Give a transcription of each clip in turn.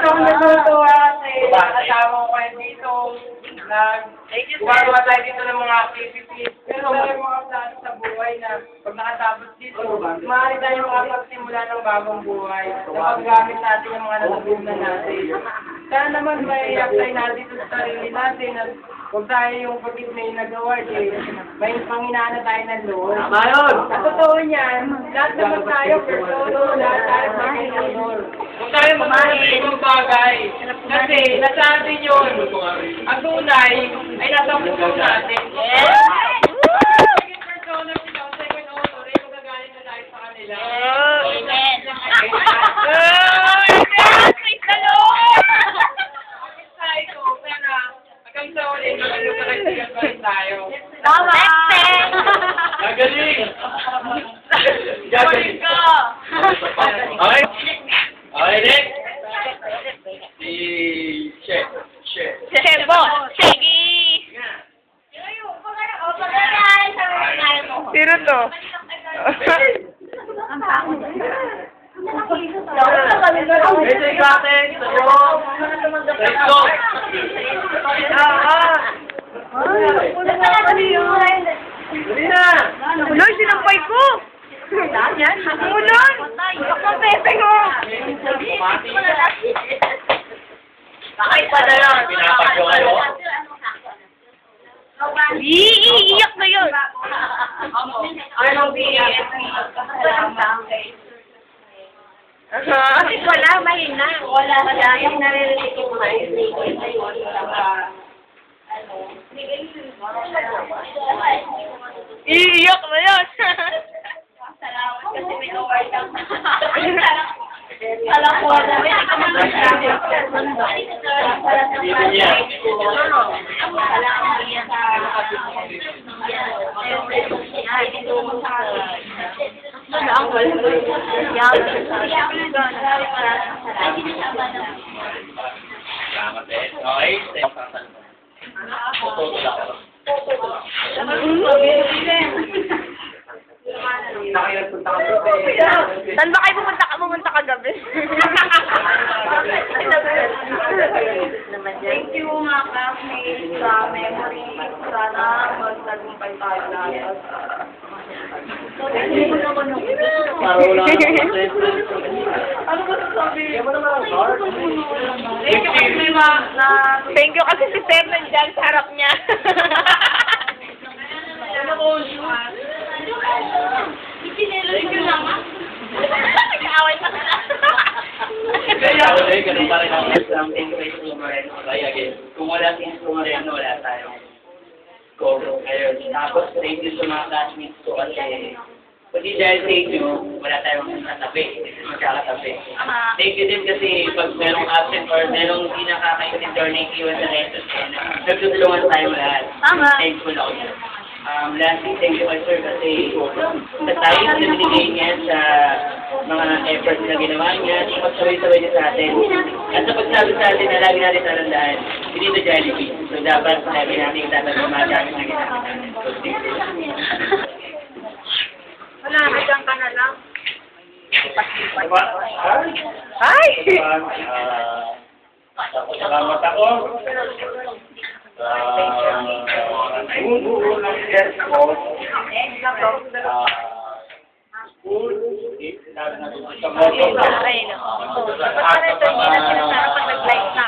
akong natutuwa kasi nakasama ko kayo dito. Gumagawa tayo dito ng mga activities. Pero may mga plano sa buhay na pag nakatapos dito, maaari tayo makapagsimula ng bagong buhay. Napaggamit natin yung mga natutunan natin. Sana naman may apply natin sa sarili natin at huwag tayo yung pagkit may nag-award eh. May panghinaan na tayo ng loob. Mayon! Sa totoo niyan, lahat naman tayo, persona, lahat tayo mag-honor. Huwag tayo mag-honor ng bagay. Kasi, nasa atin yun. Ang tunay ay nasa puso natin. Naging persona, second honor, ay magagaling na tayo sa kanila. Amen. Hanggang sa uli, magkakaibigan pa rin tayo. Tama! Gagaling! Gagaling ka! Okay? Okay, next! Si Chef. Sebo! Shaggy! Sino to? Ang pangit. Medyo ikating! Let's go! Dali na! Uloy, sinampay ko! Ulon! Ako pepe ko! Bakit pa na lang? Pinapagyo kayo? Iiyak na yun! Anong BS? Wala, mahina. Wala. Yung naririnig ko nga, Iiyak na yun! salamat kasi may award kang alam ko na may ikaw Salamat eh. Okay? Toto lang. Saan ba kayo pumunta kagabi? Thank you mga classmates sa memory. Sana magtagumpay tayo lahat. Ano ba sasabi? Thank you kasi si Sir nandyan sa harap niya. Thank you naman. Nag-aaway pa ka na. Kaya ganun pa rin ang something kay Sumareno. Kaya again, kung wala si Sumareno, wala tayong go. Ayun. Tapos, thank you sa mga classmates ko kasi pati dahil thank you, wala tayong magkakatabi. Thank you din kasi pag merong absent or merong hindi nakakaintindi or nakikiwan sa lesson, nagtutulungan tayo lahat. Tama. Thankful ako dyan. Lastly, thank you, sir, kasi sa tayo na binigay niya sa mga efforts na ginawa niya, pagsabay-sabay niya sa atin. At sa pagsabi sa atin na lagi natin narandaan, hindi na Jollibee. So, dapat sabi natin tatanong mga gamit na ginamit natin. So, thank you. Wala, hanggang ka na lang. Hi! Salamat ako. Buo ng guest ko. School. Sa moto. Ay, no. Pagkareto niya na sinasara pag nag-live na,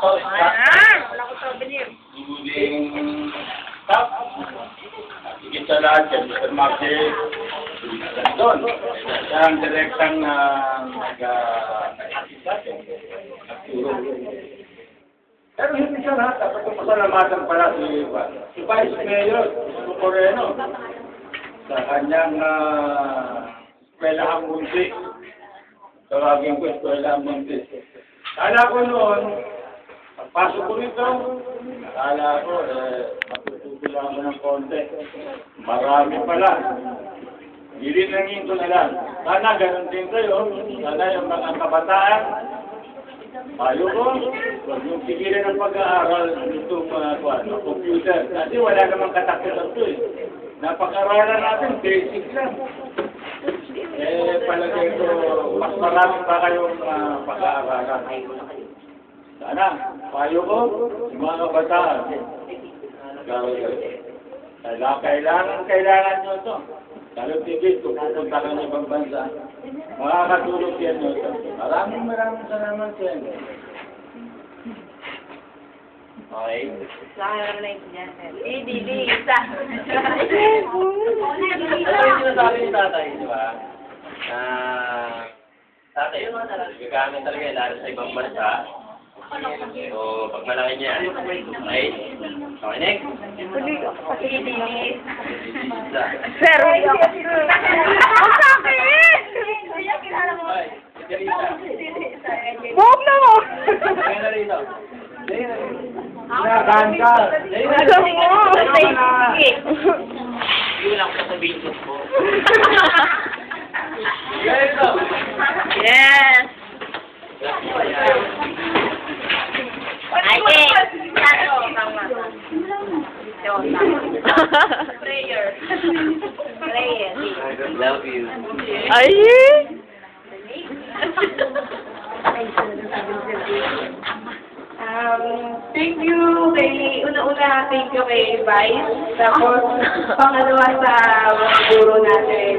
oh. Wala ko souvenir. Including staff. Higit sa lahat, Mr. Martin. Doon. Siya ang direktang nag-assist sa atin. Nagturo. Pero hindi siya lahat. Dapat kong pasalamatan pala si Vice Mayor, si Moreno, sa kanyang eskwela ang mundi. Tawagin ko eskwela ang mundi. Kala ko noon, pagpasok ko rito, kala ko, matututo lang ako ng konti. Marami pala. Hilinangin ko na lang. Sana ganun din kayo. Sana yung mga kabataan, payo ko, huwag yung pigilan ng pag-aaral nitong computer. Kasi wala namang katakutan ito eh. Napag-aralan natin, basic lang. palagay ko, mas marami pa kayong pag-aaralan. Sana, payo ko, yung mga kabataan. Kailangan nyo ito. Lalo tigit, kung pupunta ka ng ibang bansa, makakatulog yan nyo ito. Maraming salamat sa inyo. Okay. Saka naman na ito dyan, sir. Didi, isa. Ano yung sinasabi ni tatay, di ba? Tatay, gagamit talaga lalo sa ibang bansa. So, pag malaki niya, okay? Okay, next. Sir, ang sakit! Huwag na mo! Kaya na rito. Sinagaan ka. Alam mo, sige. Yun lang sasabihin ko. Yes! Ay, Prayer. Prayer. I love you. Ay! Thank you kay, una-una, thank you kay Vice. Tapos, pangalawa sa mga guro natin.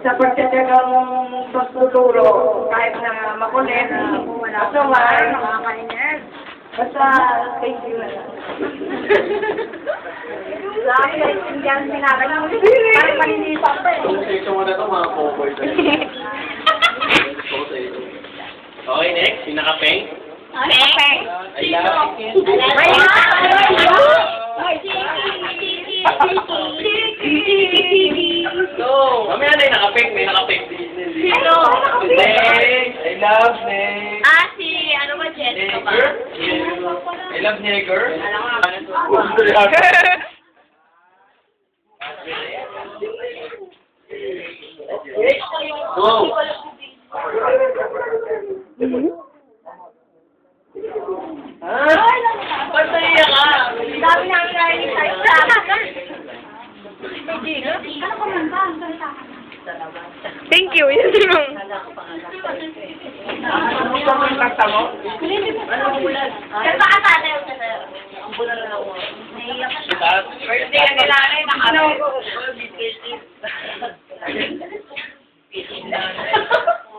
Sa pagtatagang pagtuturo, kahit na makulit, masawar, nakakainis. Basta, thank you na lang. Dahil, hindi ang sinabi lang. Parang malilipat pa eh. Ito mo na ito, mga cowboy. Okay, next. Yung nakapeng. Okay. I love you. Mamaya na yung nakapeng. May nakapeng. Hello. Next. I love next. Si, ano ba, Jessica ba? Nigger. I love nigger. Go. Ba't naiya ka? Dami namin narinig sa'yo. Thank you. Yun yung... Kanta mo? Kanta ka sa atin. Ang bulan na ako. Birthday ka nila, nakano.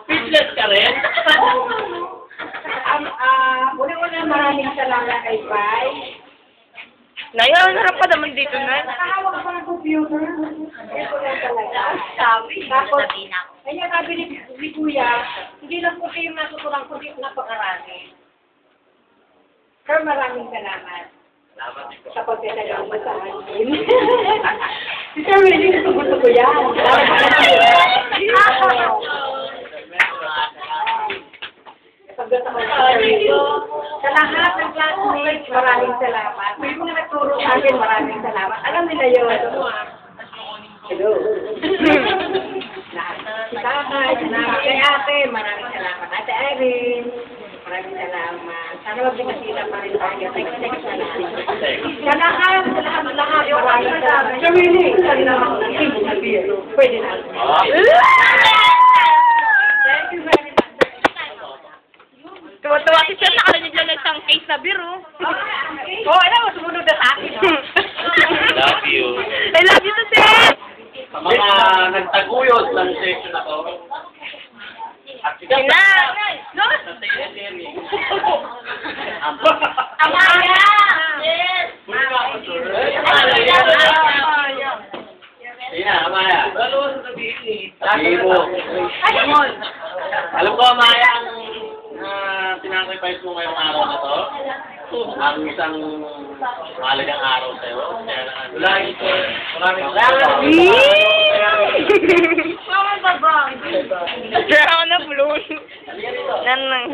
Speechless ka rin? Una-una maraming salamat kay Pai. Ngayon, harap pa naman dito na. Nakahawak pa ng computer. Ito lang talaga. Sabi. Tapos, kanya sabi ni Kuya, hindi lang po kayo natutulang kundi napakarami. Sir, maraming salamat. Salamat ito. Sa pagkatagaw mo sa akin. Si Sir Willie, gusto ko yan. Sa lahat ng classmates, maraming salamat. May mga nagturo sa akin, maraming salamat. Alam nila yun. Hello. Si Kakay, kay Ate, maraming salamat. Ate Erin, maraming salamat. Sana magpipasila pa rin tayo. Next na lang. Sa lahat, maraming salamat. Sa Willie, sabi naman ako ng team na beer. Pwede na. Thank you very much. Tuwa-tuwa si Sir, nakalanig lang isang case na beer, oh. Alam mo, sumunod na sa akin. Love you. I love you too, Sir! Sa mga nagtaguyod ng session na to, at siya Sina! No? sa secretary. Amaya! Yes! Sina, Amaya. Sabihin mo. Alam ko, Amaya, ang sinasacrifice mo ngayong araw na to, ang isang mahalagang araw sa'yo. Maraming salamat. Kaya ako na balloon. Nanang.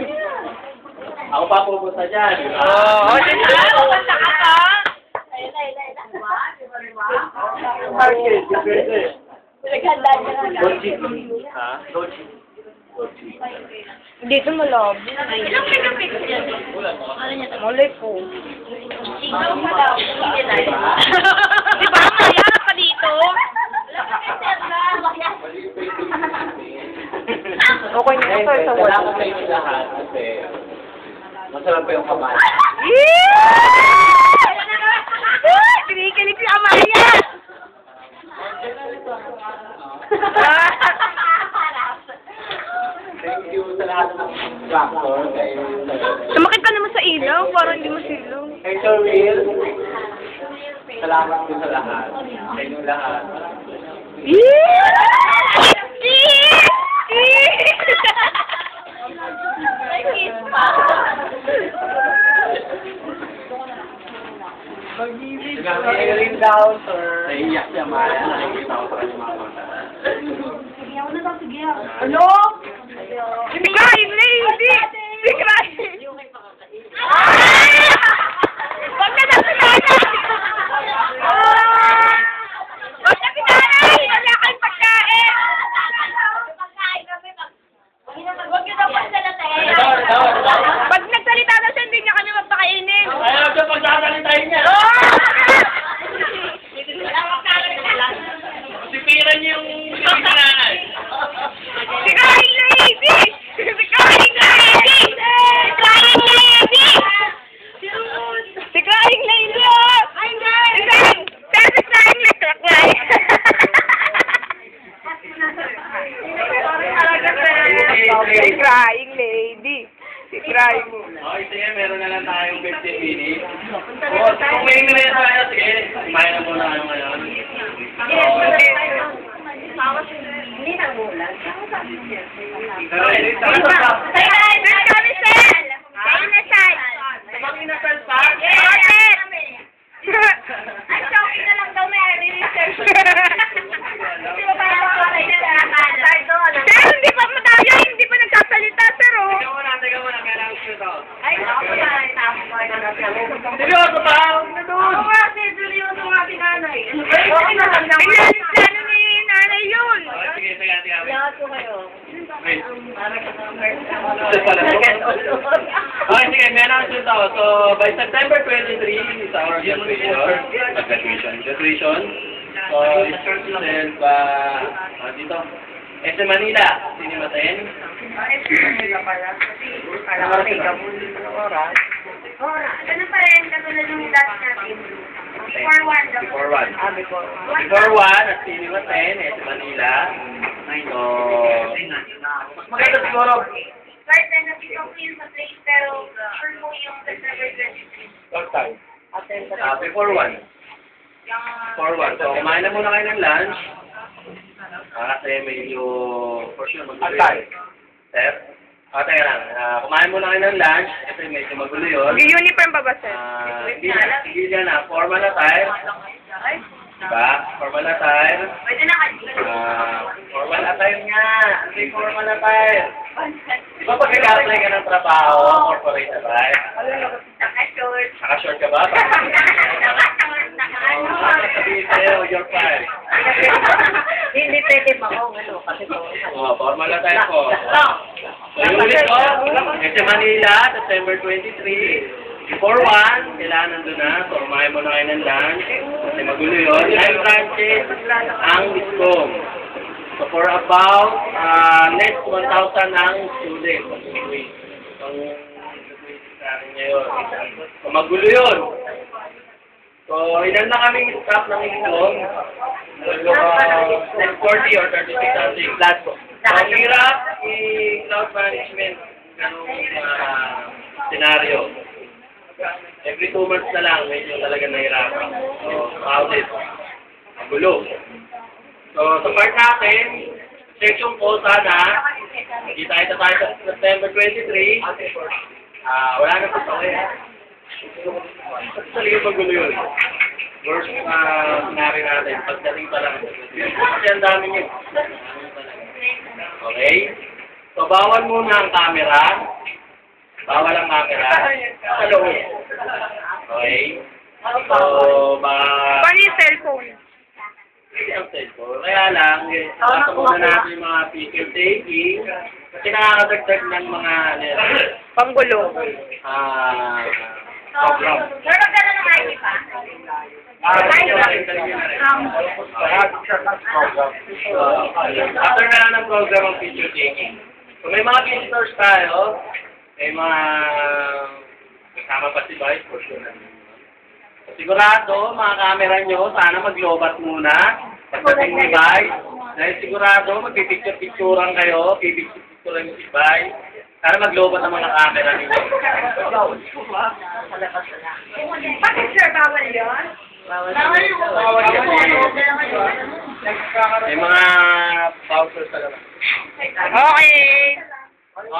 Ako pa pupunta dyan. Oo, din na. Pupunta ka pa. Ha? Dito mo love. Ilang megapixel yan? Malay po. Di ba? Maya ka dito? Sir, sa Salamat sa inyo lahat kasi masarap pa yung kamay. Kinikilig si Amaya! Thank you sa lahat ng factor. Sumakit ka naman sa ilaw, parang hindi mo silaw. Kay Sir Will, salamat po sa lahat. Sa inyo lahat. Nag-i-ring down, sir. Naiiyak siya, Maya. Nakikita ko sa kanyang mga mata. Ano? Si Crying Lady! Si Crying! Huwag na sa pinanay! Huwag na pinanay! Wala kayong pagkain! Huwag nyo daw pagsalatayin! Pag nagsalita na siya, hindi niya kami magpakainin! Ayaw siya pagkakalitain niya. Sipiran niyo yung pinanay. Si Crying Lady! Si Crying Lady! Si Crying Lady! Si Crying Lady! Ay, hindi! Si Crying Lady! Si Crying Lady! Si Crying Okay, sige, meron na lang tayong 15 minutes. Kung may minutes tayo, sige, kumain na muna kayo ngayon. Hindi na bulan. Pero, Ay, shopping na lang daw, may research. Di ba parang sir, hindi pa madaya, hindi pa nagsasalita, sir, oh. Teka muna, kailangan ko ito. Ay, ako na, tama ko. Seryoso ba? Oo nga, sir, seryoso nga si nanay. Okay na lang naman. Plano ni nanay yun. Sige, sige. Lahat ko kayo. Wait. Okay, sige, may announcement ako. So, by September 23 is our graduation. So, it's held by, dito, SM Manila, Cinema 10. Ganun pa rin, katulad ng dance natin. Before 1. Before 1 at Cinema 10, SM Manila. So, mas maganda siguro. Right, then, nandito ko yun sa place, pero sure mo yung September 23. Before 1. Before 1. So, kumain na muna kayo ng lunch. Kasi medyo, for sure, magulo yun. Sir? Teka lang. Kumain muna kayo ng lunch. Kasi medyo magulo yun. Uniform ba ba, sir? Hindi na. Formal attire. Diba? Formal attire. Pwede na Formal attire nga. Hindi formal attire. Diba pag nag-apply ka ng trabaho, corporate attire? Naka-short. Naka-short ka ba? Sabihin sa'yo, your file. Hindi pwede maong, kasi Formal attire po. So, yung ulit ko, kasi Manila, September 23. Before 1, kailangan nandun na. So, kumain mo na kayo ng lunch. Kasi magulo yun. 9 branches ang discom. So, for about next 1,000 ang student. Ang natin ngayon. So, magulo yun. So, ilan na kaming staff ng discom? 40 or 36 something. Lahat po. So, ang hirap i-cloud management ng scenario. Every 2 months na lang, medyo talaga nahirapan. So, audit. Magulo. So, sa part natin, section po sana, kita tayo sa September 23. Wala na po sa kaya. Talaga magulo yun. Worst scenario natin, pagdating pa lang. Kasi ang dami nyo. Okay? So, bawal muna ang camera. Bawal ang camera. Sa loob. Okay? So, Paano yung cellphone? ang cellphone. Kaya lang, pasok muna natin yung mga picture taking. Kasi nakakadagdag ng mga, Panggulo. program. Sir, magkano ng ID pa? After na ng program ang picture taking. So, Kung may mga visitors tayo, may mga kasama pa si Vice, for sure na. Sigurado, mga camera nyo, sana maglobat muna. Pagdating ni Vice. Dahil sigurado, magpipicture-picturean kayo, pipicture-picturean si Vice. Sana maglobat ang mga camera ninyo. Bakit sir, bawal yun? Bawal may mga vouchers talaga. Okay. Okay.